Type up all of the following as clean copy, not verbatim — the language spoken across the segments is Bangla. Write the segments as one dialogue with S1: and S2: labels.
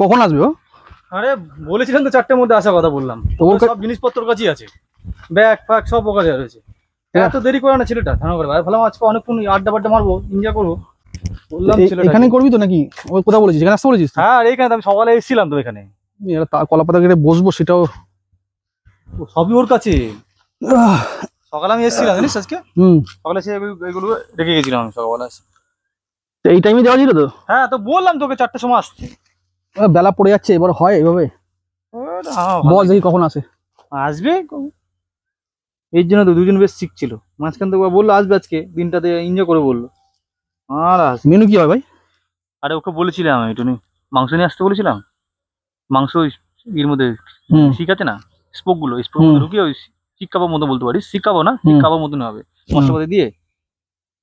S1: কখন আসবে ও?
S2: আরে বলেছিলেন তো 4টার মধ্যে আসার কথা বললাম। তো সব জিনিসপত্র কাছেই আছে, ব্যাগ ফ্যাগ সব ও কাছে রয়েছে। এত দেরি করে না ছেলেটা ধারণা করে ভাই, ভাবলাম আজকে অনেকক্ষণ আড্ডা বাড্ডা মারবো, এনজয় করবো। বললাম ছেলেটা
S1: এখানে করবি তো নাকি? ওই কোথাও বলেছিস এখানে আসতে বলেছিস?
S2: হ্যাঁ এইখানে আমি সকালে এসেছিলাম তো এখানে,
S1: কলা পাতা কেটে বসবো সেটাও
S2: সবই ওর কাছে। সকালে আমি এসেছিলাম জানিস আজকে, সকালে এসে এগুলো রেখে গেছিলাম আমি সকালে।
S1: এই টাইমে যাওয়া ছিল তো?
S2: হ্যাঁ তো বললাম তোকে 4টার সময় আসতে।
S1: বেলা পড়ে যাচ্ছে, এবার হয় এভাবে? বল দেখি কখন আসে।
S2: আসবে এর জন্য তো দুজন বেশ শিখছিল, মাঝখান থেকে বললো আসবে আজকে দিনটাতে এনজয় করে বললো। আর
S1: মেনু কি হয় ভাই?
S2: আরে ওকে বলেছিলাম আমি একটু মাংস নিয়ে আসতে বলেছিলাম। মাংস এর মধ্যে শিক আছে না, স্পোক গুলো ঢুকিয়ে ওই শিক কাবাব মতো বলতে পারিস, শিক কাবাব না শিক কাবাব মতন হবে, মশলাপাতি দিয়ে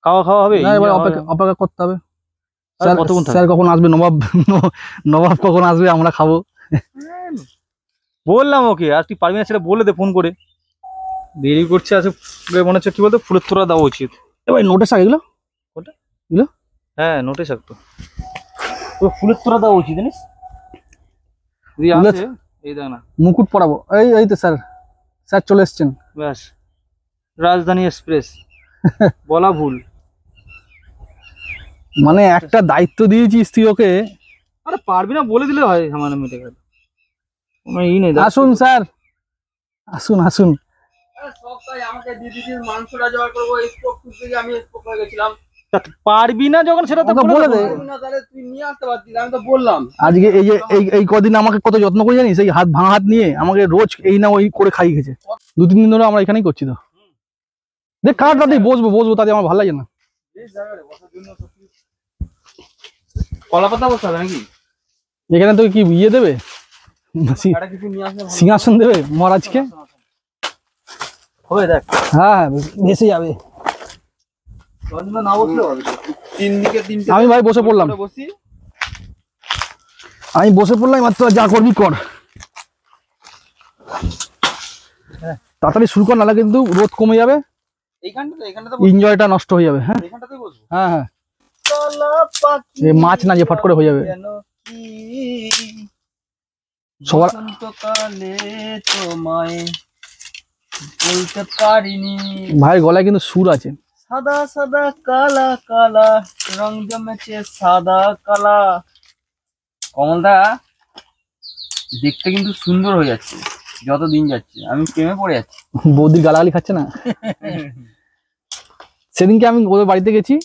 S2: খাওয়া হবে।
S1: এবার অপেক্ষা করতে হবে। স্যার কখন আসবে, নবাব কখন আসবে আমরা খাবো।
S2: বললাম ওকে, আর তুই পারবি না সেটা বলে দে ফোন করে। দেরি করছে আছে মনে হচ্ছে, কি বলতো ফুলের তোড়া দেওয়া উচিত।
S1: এবার নোটিশ শাক এগুলো,
S2: ওটা এগুলো হ্যাঁ নোটিশ শাক তো ফুলের তোড়া দেওয়া উচিত জানিস। এই দেখ না
S1: মুকুট পরাবো। এই তো স্যার চলে এসছেন।
S2: ব্যাস রাজধানী এক্সপ্রেস বলা ভুল।
S1: মানে একটা দায়িত্ব দিয়েছিস তুই ওকে।
S2: আরে পারবি না বলে দিলে হয়, আমার মিটে গেল।
S1: আসুন স্যার, আসুন আসুন।
S2: পারবি না যখন সেটা তো বলে দে।
S1: আজকে এই যে এই কদিন আমাকে কত যত্ন করে জানিস, এই হাত ভাঙা হাত নিয়ে আমাকে রোজ এই না ওই করে খাই গেছে। 2-3 দিন ধরে আমরা এখানেই করছি তো। দেখ কারটাতেই বসবো তাতে আমার ভালো লাগে না।
S2: কলা পাতা বসতে হবে নাকি
S1: এখানে? তো কি ইয়ে দেবে, সিংহাসন দেবে মহারাজকে?
S2: হবে দেখ।
S1: হ্যাঁ বেশি যাবে। আমি ভাই বসে পড়লাম, আমি বসে পড়লাম মাত্র, যা করবি কর। তাড়াতাড়ি শুরু কর, নাহলে কিন্তু রোদ কমে যাবে, এনজয়টা নষ্ট হয়ে যাবে। হ্যাঁ হ্যাঁ হ্যাঁ, মাছ না যে ফট করে হয়ে যাবে। সবার বলতে পারিনি ভাইয়ের গলায় কিন্তু সুর আছে।
S2: সাদা সাদা কালা কালা রং জমেছে সাদা কালা। কমলদা দেখতে কিন্তু সুন্দর হয়ে যাচ্ছে যত দিন যাচ্ছে, আমি প্রেমে পড়ে যাচ্ছি।
S1: বৌদির গালাগালি খাচ্ছে না? সেদিনকে আমি ওদের বাড়িতে গেছি,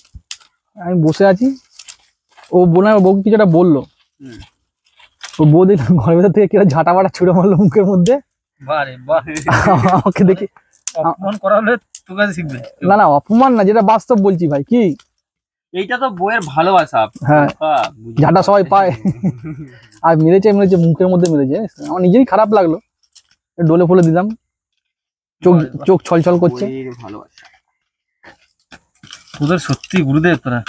S1: আমি বসে আছি, ও বউকে কিছু একটা বললো, ও বউ দেখলাম ঘরের ভেতর থেকে কিরা ঝাঁটা বাটা ছুড়ে মারলো মুখের মধ্যে। আমাকে দেখি
S2: অপমান করা হলে তোর কাছে শিখবে।
S1: না অপমান না, যেটা বাস্তব বলছি ভাই। কি
S2: এইটা তো বউয়ের ভালোবাসা।
S1: হ্যাঁ ঝাঁটা সবাই পায়। আর মেরেছে মুখের মধ্যে মেরেছে, আমার নিজেরই খারাপ লাগলো, ডলে ফলে দিলাম, চোখ ছলছল করছে।
S2: ভালোবাসা তোদের সত্যি গুরুদেব তোরা।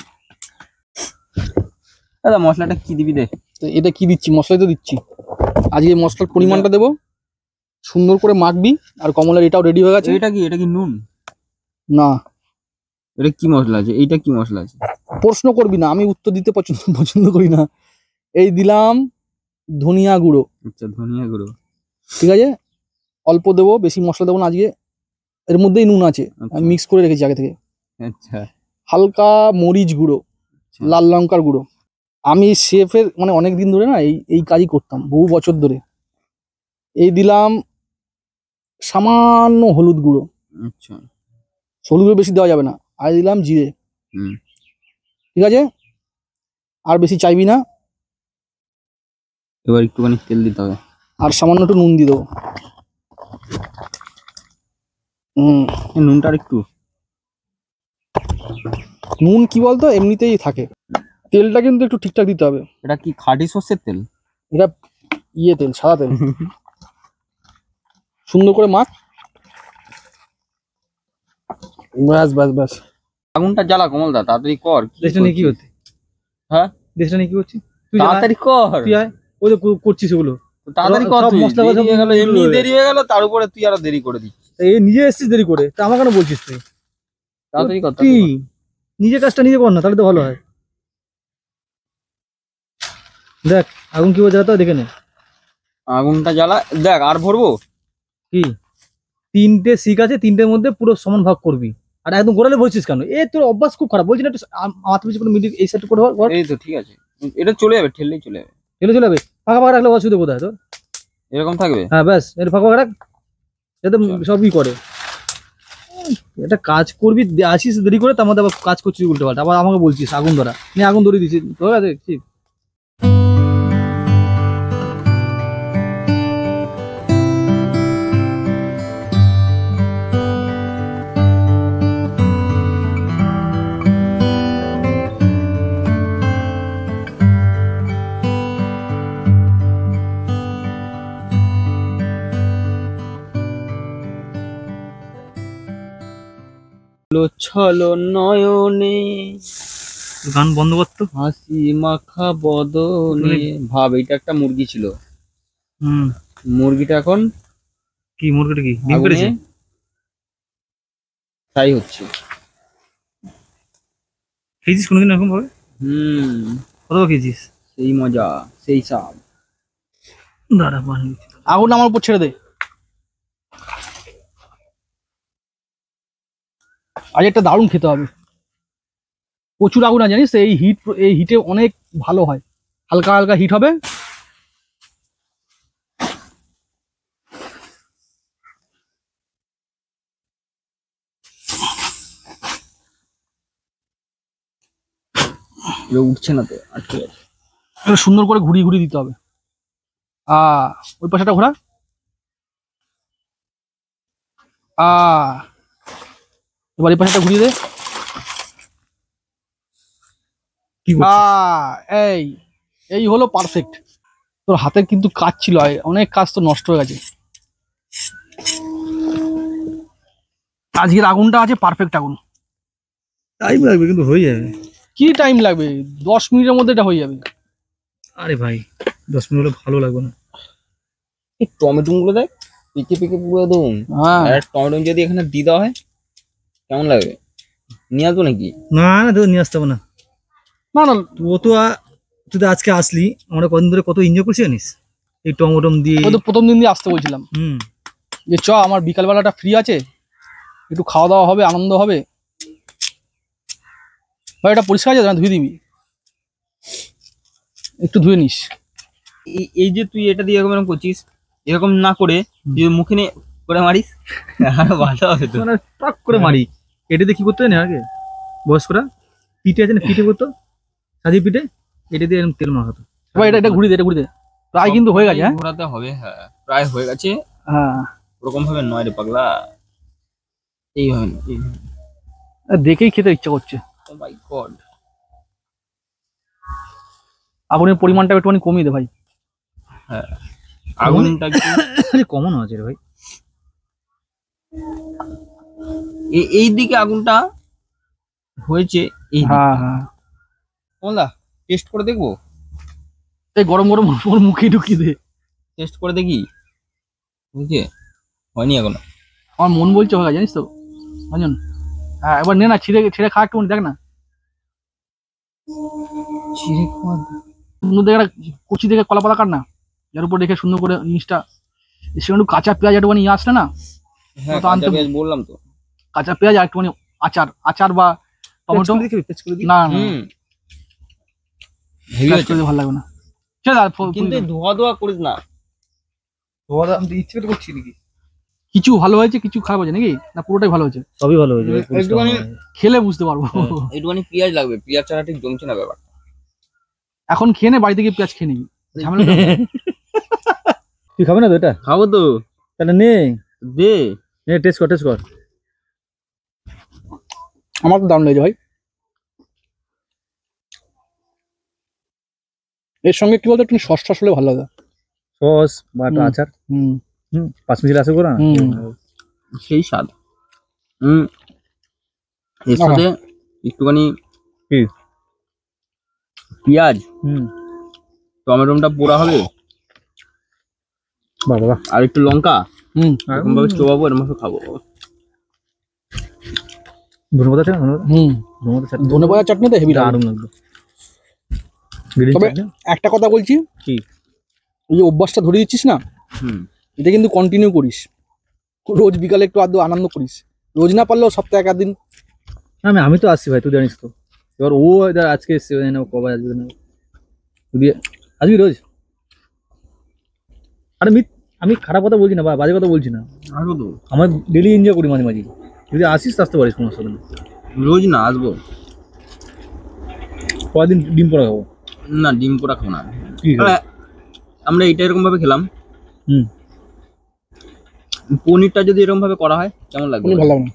S2: দাদা মশলাটা কি দিবি দে?
S1: তো এটা কি দিচ্ছি? মশলাই তো দিচ্ছি। আজকে মশলার পরিমাণটা দেবো, সুন্দর করে মাখবি। আর কমলার এটাও রেডি হয়ে গেছে।
S2: এটা কি নুন?
S1: না
S2: এটা কি মশলা আছে? এইটা কি মশলা আছে?
S1: প্রশ্ন করবি না, আমি উত্তর দিতে পছন্দ করি না। এই দিলাম ধনিয়া গুঁড়ো।
S2: আচ্ছা ধনিয়া গুঁড়ো
S1: ঠিক আছে, অল্প দেবো, বেশি মশলা দেবো না আজকে। এর মধ্যেই নুন আছে, আমি মিক্স করে রেখেছি আগে থেকে।
S2: আচ্ছা
S1: হালকা মরিচ গুঁড়ো, লাল লঙ্কার গুঁড়ো। আমি শেফের মানে অনেক দিন ধরে না এই কাজই করতাম, বহু বছর ধরে। এই দিলাম সামান্য হলুদ গুঁড়ো।
S2: আচ্ছা
S1: হলুদ গুঁড়ো বেশি দেওয়া যাবে না। আর দিলাম জিরে। ঠিক আছে, আর বেশি চাইবি না।
S2: এবার একটুখানি তেল দিতে হবে,
S1: আর সামান্য একটু নুন দিয়ে দেবো।
S2: নুনটা আর একটু।
S1: নুন কি বলতো এমনিতেই থাকে। তেলটা কিন্তু একটু ঠিকঠাক দিতে হবে।
S2: এটা কি খাঁটি সর্ষের তেল?
S1: এটা ইয়ে তেল, সাদা তেল। সুন্দর করে মাখ। ব্যাস।
S2: আগুনটা জ্বালা কমলদা, তাড়াতাড়ি কর। দেশটা নিয়ে কি হচ্ছে? হ্যাঁ দেশটা নিয়ে কি হচ্ছে? তুই তাড়াতাড়ি কর। তুই আয়, ওই যে করছিস ওগুলো তাড়াতাড়ি কর। মশলা হয়ে গেল, এমনি দেরি হয়ে গেল, তার উপরে তুই আরো দেরি করে দিচ্ছিস। এই নিজে এসেছিস দেরি করে, তা আমার কেন বলছিস তুই? তাড়াতাড়ি কর, তুই নিজে কাজটা নিজে কর না, তাহলে তো ভালো হয়।
S1: দেখ আগুন কি জ্বালাতে দেখে নে।
S2: আগুনটা জ্বালা দেখ, আর ভরবো
S1: কি 3টে শিক আছে, 3টের মধ্যে পুরো সমান ভাগ করবি। আর একদম গোড়ালে বলছিস কেন? এ তোর অভ্যাস খুব খারাপ, বলছি না একটু মাথা পিছু করে মিডিল এই সাইড করে ধর।
S2: এই তো ঠিক আছে, এটা চলে যাবে, ঠেললেই চলে যাবে।
S1: চলে যাবে, ফাঁকা ফাঁকা রাখলে অসুবিধা কোথায় তোর?
S2: এরকম থাকবে।
S1: হ্যাঁ ব্যাস, এটা ফাঁকা ফাঁকা রাখ, এটা সবই করে। এটা কাজ করবি, আসিস দেরি করে, তার মধ্যে আবার কাজ করছিস উল্টো পাল্টা, আবার আমাকে বলছিস আগুন ধরা নিয়ে, আগুন ধরে দিচ্ছিস তোর আছে ঠিক।
S2: ছলো নয়নে
S1: গান বন্ধ করতো,
S2: হাসি মাখা বদনে। ভাব এইটা একটা মুরগি ছিল, মুরগিটা এখন
S1: কি মুরগিটা কি ডিম পেড়েছে,
S2: ফ্রাই হচ্ছে।
S1: খেয়েছিস কোনোদিন এরকম ভাবে? কতবার খেয়েছিস?
S2: সেই মজা, সেই স্বাদ।
S1: দাঁড়া পানি আগুন আমার উপর ছেড়ে দে। আজ একটা দারুণ খেতে হবে, প্রচুর আগুন আছে জানিস, এই হিটে অনেক ভালো হয়, হালকা হালকা হিট হবে।
S2: উঠছে না তো, আটকে গেছে।
S1: সুন্দর করে ঘুরিয়ে ঘুরিয়ে দিতে হবে। ওই পাশাটা ঘোরা। এবার এই পাশাটা ঘুরিয়ে দে। এই হলো পারফেক্ট। তোর হাতের কিন্তু কাজ ছিল, অনেক কাজ তো নষ্ট হয়ে গেছে। আজকের আগুনটা আছে পারফেক্ট আগুন। টাইম লাগবে কিন্তু হয়ে যাবে। কি টাইম লাগবে? 10 মিনিটের মধ্যে এটা হয়ে যাবে। আরে ভাই 10 মিনিট হলে ভালো লাগবে না।
S2: এই টমেটো গুলো দেখ, পেকে পেকে পুরো একদম। টমেটো যদি এখানে দিয়ে দেওয়া হয় কেমন লাগবে? নিয়ে আসবো নাকি?
S1: না না, তো নিয়ে আসতে হবে না। না না, ও তো তুই তো আজকে আসলি, আমরা কদিন ধরে কত এনজয় করছি জানিস এই টমেটো দিয়ে। ও তো প্রথম দিন দিয়ে আসতে বলছিলাম যে চ আমার বিকালবেলাটা ফ্রি আছে, একটু খাওয়া দাওয়া হবে, আনন্দ হবে। ভাই এটা পরিষ্কার আছে না? ধুয়ে দিবি, একটু ধুয়ে নিস।
S2: এই যে তুই এটা দিয়ে এরকম করছিস, এরকম না করে যদি মুখে নিয়ে করে মারিস ভালো হবে তো।
S1: মানে টক করে মারি, এটাতে কি করতে হয় আগে বয়স্করা পিঠে আছে না, পিঠে করতো সাজি পিঠে, এটা দিয়ে তেল মাখাতো। ভাই এটা ঘুরিয়ে দে, এটা ঘুরিয়ে দে। প্রায় কিন্তু হয়ে গেছে। হ্যাঁ
S2: ঘোরাতে হবে, হ্যাঁ প্রায় হয়ে গেছে।
S1: হ্যাঁ
S2: ওরকম ভাবে নয় রে পাগলা, এইভাবে
S1: দেখেই খেতে ইচ্ছা করছে।
S2: ও মাই গড,
S1: আগুনের পরিমাণটা একটুখানি কমিয়ে দে ভাই।
S2: হ্যাঁ আগুনটা
S1: কমানো আছে রে ভাই।
S2: এই দিকে আগুনটা হয়েছে।
S1: হ্যাঁ হ্যাঁ,
S2: বলদা টেস্ট করে দেখবো।
S1: এই গরম গরম ওর মুখে ঢুকিয়ে দে,
S2: টেস্ট করে দেখি। বুঝছে হয়নি এখনো,
S1: আমার মন বলছে হয়ে গেছে জানিস তো অঞ্জন। হ্যাঁ এবার নে না, ছিঁড়ে ছিঁড়ে খা একটু, দেখ না
S2: ছিঁড়ে খাওয়া।
S1: দেখে কুচি দেখে কলা পাতা কাট না, যার উপর রেখে সুন্দর করে জিনিসটা। সেখানে কাঁচা পেঁয়াজ একটুখানি নিয়ে আসলে না।
S2: হ্যাঁ কাঁচা পেঁয়াজ বললাম তো,
S1: কাঁচা পেঁয়াজ আর একটুখানি আচার বা টমেটো। না না ভালো লাগবে না,
S2: কিন্তু ধোয়া ধোয়া করিস না।
S1: ইচ্ছে করছি নাকি? কিছু ভালো হয়েছে, কিছু খারাপ হয়েছে নাকি? না পুরোটাই ভালো হয়েছে? সবই ভালো হয়েছে,
S2: একটুখানি
S1: খেলে বুঝতে পারবো।
S2: একটুখানি পেঁয়াজ লাগবে, পেঁয়াজ ছাড়া ঠিক জমছে না ব্যাপার।
S1: এখন খেয়ে নে, বাড়িতে গিয়ে পেঁয়াজ খেয়ে নিবি। তুই খাবে না তো? এটা
S2: খাবো তো,
S1: তাহলে নে
S2: দে,
S1: টেস্ট কর। আমার তো দারুণ লেগেছে ভাই। এর সঙ্গে কি বলতো, একটু সস টস হলে ভালো লাগে, সস বা আচার। 5 মিনিট আছে করে
S2: সেই স্বাদ। এর সাথে একটুখানি পেঁয়াজ, টমেটোটা পোড়া হবে,
S1: বাবা
S2: আর একটু লঙ্কা এরকম ভাবে চোবাবো, এরকম ভাবে খাবো।
S1: ধনেপাতা চাটনি তো হেভি দারুণ লাগবে।
S3: তবে একটা কথা বলছি,
S1: কি
S3: এই যে অভ্যাসটা ধরে দিচ্ছিস না, এটা কিন্তু কন্টিনিউ করিস, রোজ বিকালে একটু আধটু আনন্দ করিস, রোজ না পারলেও সপ্তাহে এক দিন।
S1: আমি তো আসছি ভাই, তুই জানিস তো। এবার ও আজকে এসছে, কবে আসবে না, তুই আসবি রোজ। আরে আমি খারাপ কথা বলছি না বা বাজে কথা বলছি না, আমার ডেলি এনজয় করি মাঝে মাঝে। যদি আসিস আসতে পারিস, কোনো অসুবিধা নেই।
S2: রোজ না আসবো,
S1: কদিন ডিম পোড়া খাবো।
S2: না ডিম পোড়া খাবো না, আমরা এইটা এরকম ভাবে খেলাম। পনিরটা যদি এরকম ভাবে করা হয় কেমন লাগবে?
S3: ভালো লাগবে।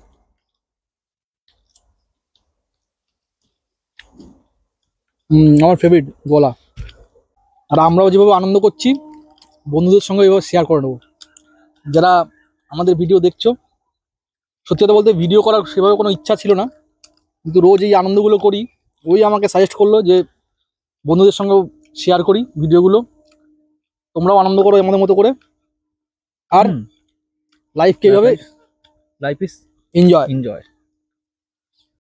S3: আমার ফেভারিট গোলা। আর আমরাও যেভাবে আনন্দ করছি বন্ধুদের সঙ্গে এভাবে শেয়ার করে নেবো। যারা আমাদের ভিডিও দেখছো, সত্যি কথা বলতে ভিডিও করার সেভাবে কোনো ইচ্ছা ছিল না, কিন্তু রোজ এই আনন্দগুলো করি, ওই আমাকে সাজেস্ট করলো যে বন্ধুদের সঙ্গেও শেয়ার করি ভিডিওগুলো, তোমরাও আনন্দ করো আমাদের মতো করে। আর লাইফকে এইভাবে
S1: লাইফ ইজ
S3: এনজয়।